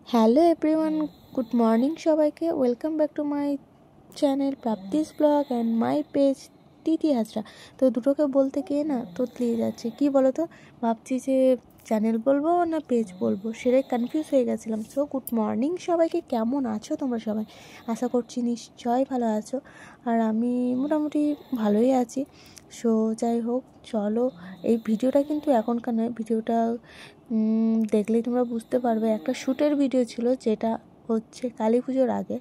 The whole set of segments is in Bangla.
হ্যালো এভরিওয়ান, গুড মর্নিং সবাইকে। Welcome back to my channel Prapti's blog and my page Tithi Hazra. তো দুটোকে বলতে গিয়ে না তোতলিয়ে যাচ্ছে। কি বলো তো, ভাবছি যে চ্যানেল বলবো না পেজ বলবো, সেটাই কনফিউজ হয়ে গেছিলাম। সো গুড মর্নিং সবাইকে, কেমন আছো তোমরা সবাই? আশা করছি নিশ্চয়ই ভালো আছো, আর আমি মোটামুটি ভালোই আছি। সো যাই হোক, চলো, এই ভিডিওটা কিন্তু এখনকার নয়, ভিডিওটা দেখলেই তোমরা বুঝতে পারবে। একটা শ্যুটের ভিডিও ছিল, যেটা হচ্ছে কালী পুজোর আগে।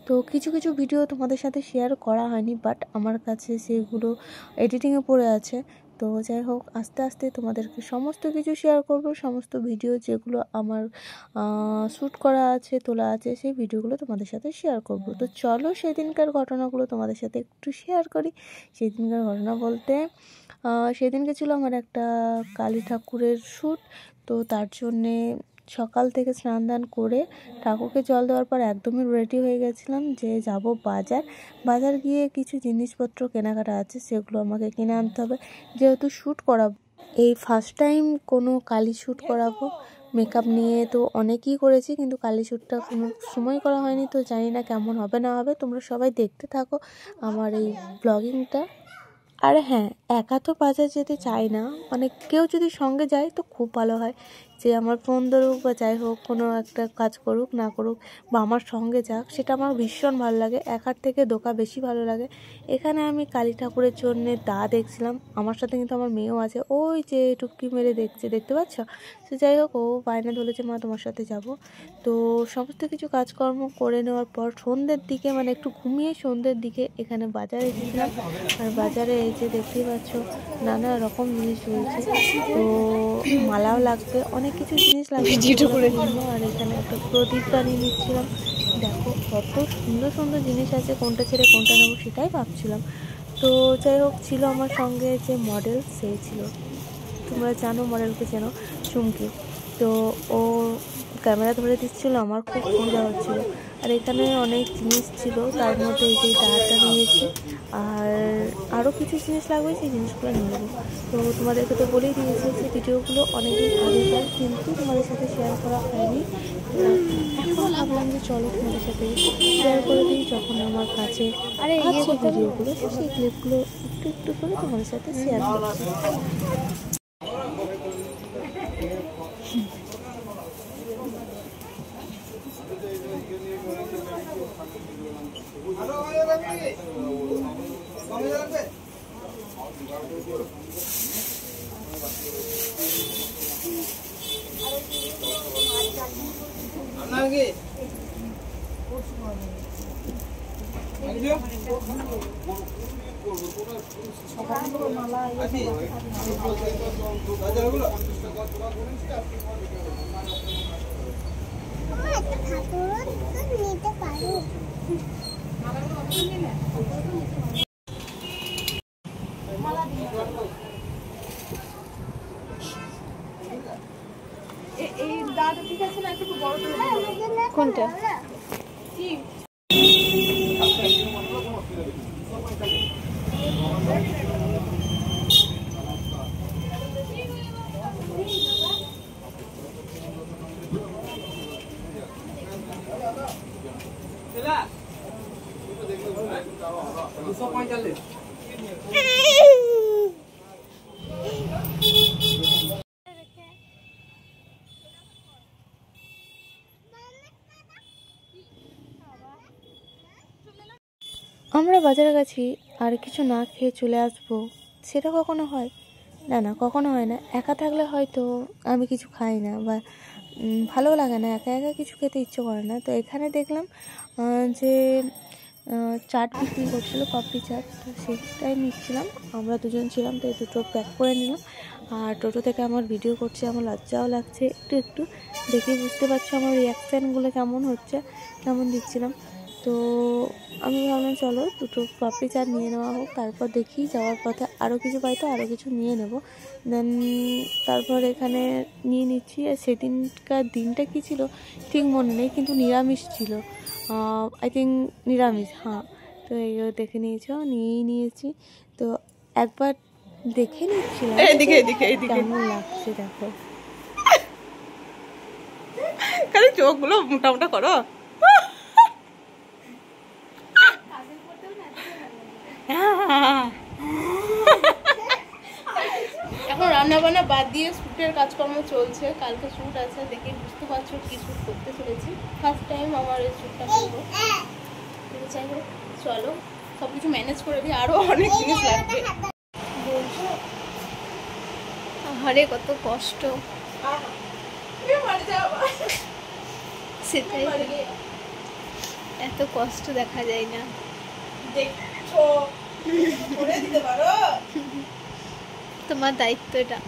তো কিছু কিছু ভিডিও তোমাদের সাথে শেয়ার করা হয়নি, বাট আমার কাছে সেগুলো এডিটিংয়ে পড়ে আছে। তো যাই হোক, আস্তে আস্তে তোমাদেরকে সমস্ত কিছু শেয়ার করব। সমস্ত ভিডিও যেগুলো আমার শ্যুট করা আছে, তোলা আছে, সেই ভিডিওগুলো তোমাদের সাথে শেয়ার করব। তো চলো, সেদিনকার ঘটনাগুলো তোমাদের সাথে একটু শেয়ার করি। সেদিনকার ঘটনা বলতে, সেদিনকে ছিল আমার একটা কালী ঠাকুরের শ্যুট। তো তার জন্যে সকাল থেকে স্নান দান করে ঠাকুরকে জল দেওয়ার পর একদমই রেডি হয়ে গেছিলাম যে যাব বাজার গিয়ে কিছু জিনিসপত্র কেনাকাটা আছে, সেগুলো আমাকে কিনে আনতে হবে, যেহেতু শ্যুট করাবো। এই ফার্স্ট টাইম কোনো কালী শ্যুট করাবো। মেকআপ নিয়ে তো অনেকই করেছি, কিন্তু কালী শ্যুটটা কোনো সময় করা হয়নি। তো জানি না কেমন হবে না হবে, তোমরা সবাই দেখতে থাকো আমার এই ব্লগিংটা। আর হ্যাঁ, একা তো বাজার যেতে চাই না, মানে কেউ যদি সঙ্গে যায় তো খুব ভালো হয়, যে আমার ফোন ধরুক বা যাই হোক, কোনো একটা কাজ করুক না করুক, বা আমার সঙ্গে যাক, সেটা আমার ভীষণ ভালো লাগে। একার থেকে দোকা বেশি ভালো লাগে। এখানে আমি কালী ঠাকুরের জন্যে দেখছিলাম। আমার সাথে কিন্তু আমার মেয়েও আছে, ওই যে টুপকি মেরে দেখতে পাচ্ছ। তো যাই হোক, ও বায়না ধরেছে, মা তোমার সাথে যাব। তো সমস্ত কিছু কাজকর্ম করে নেওয়ার পর সন্ধ্যের দিকে, মানে একটু ঘুমিয়ে সন্ধ্যের দিকে এখানে বাজারে এসেছিলাম। আর বাজারে এই যে দেখতেই পাচ্ছ, নানা রকম জিনিস রয়েছে। তো মালাও লাগবে, অনেক কিছু জিনিস লাগবে। আর এখানে একটা প্রদীপ বানিয়ে নিচ্ছিলাম। দেখো কত সুন্দর সুন্দর জিনিস আছে, কোনটা ছেড়ে কোনটা নেবো সেটাই ভাবছিলাম। তো যাই হোক, ছিল আমার সঙ্গে যে মডেল, সেই ছিল, তোমরা জানো মডেলকে চেনো, চুমকি। তো ও ক্যামেরা ধরে দিচ্ছিলো, আমার খুব সুবিধা হচ্ছিলো। আর এখানে অনেক জিনিস ছিল, তার মধ্যে এই যে দাঁড়টা নিয়েছি, আর আরও কিছু জিনিস লাগবে, সেই জিনিসগুলো নিয়ে নেবো। তো তোমাদেরকে তো বলেই দিয়েছি যে ভিডিওগুলো অনেকদিন আগেকার, কিন্তু তোমাদের সাথে শেয়ার করা হয়নি। এখন ভাবলাম যে চলো তোমাদের সাথে শেয়ার করে দিই, যখন আমার কাছে আছে ভিডিওগুলো, সেই ক্লিপগুলো একটু একটু করে তোমাদের সাথে শেয়ার করছি। কোনটা? আমরা বাজারে গেছি আর কিছু না খেয়ে চলে আসবো, সেটা কখনো হয়? না, কখনো হয় না। একা থাকলে হয়তো আমি কিছু খাই না, বা ভালো লাগে না, একা একা কিছু খেতে ইচ্ছে করে না। তো এখানে দেখলাম যে চাট বিক্রি করছিলো, পাপড়ি চাট। তো সেটাই নিচ্ছিলাম, আমরা দুজন ছিলাম, তো এই দুটো প্যাক করে নিলাম। আর টোটো থেকে আমার ভিডিও করছে, আমার লজ্জাও লাগছে একটু একটু, দেখে বুঝতে পারছো আমার রিয়াকশানগুলো কেমন হচ্ছে, কেমন দিচ্ছিলাম। তো আমি ভাবলাম চলো দুটো পাপড়ি চাট নিয়ে নেওয়া হোক, তারপর দেখি যাওয়ার পথে আরও কিছু পাই তো আরও কিছু নিয়ে নেব। দেন তারপর এখানে নিয়ে নিচ্ছি। আর সেদিনকার দিনটা কী ছিল ঠিক মনে নেই, কিন্তু নিরামিষ ছিল, আই থিঙ্ক নিরামিষ, হ্যাঁ। তো এইও দেখে নিয়েই নিয়েছি। তো একবার দেখে নিচ্ছিলাম কেমন লাগছে, দেখো তাড়াতাড়ি চোখগুলো মোটা মোটা করো। এখন রান্না বান্না বাদ দিয়ে শ্যুটের কাজকর্ম চলছে। কালকে শ্যুট আছে, দেখে বুঝতে পারছো কি শ্যুট করতে চলেছি। ফার্স্ট টাইম আমার এই শ্যুটটা করবো। কিন্তু যাই হোক, চলো সব কিছু ম্যানেজ করে দিই, আরও অনেক জিনিস লাগবে। বলছো আরে কত কষ্ট, সেটাই এত কষ্ট দেখা যায় না। তোমার দায়িত্ব এটা।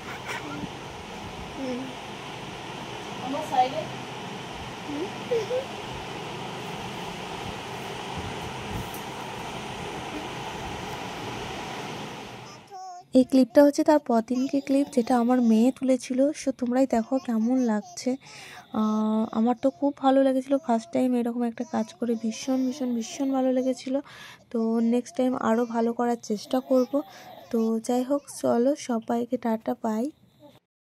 আমার সাইডে এই ক্লিপটা হচ্ছে তার পরদিনকে ক্লিপ, যেটা আমার মেয়ে তুলেছিল। সো তোমরাই দেখো কেমন লাগছে। আমার তো খুব ভালো লেগেছিলো, ফার্স্ট টাইম এরকম একটা কাজ করে ভীষণ ভীষণ ভীষণ ভালো লেগেছিলো। তো নেক্সট টাইম আরও ভালো করার চেষ্টা করব। তো যাই হোক, চলো সবাইকে টাটা, বাই।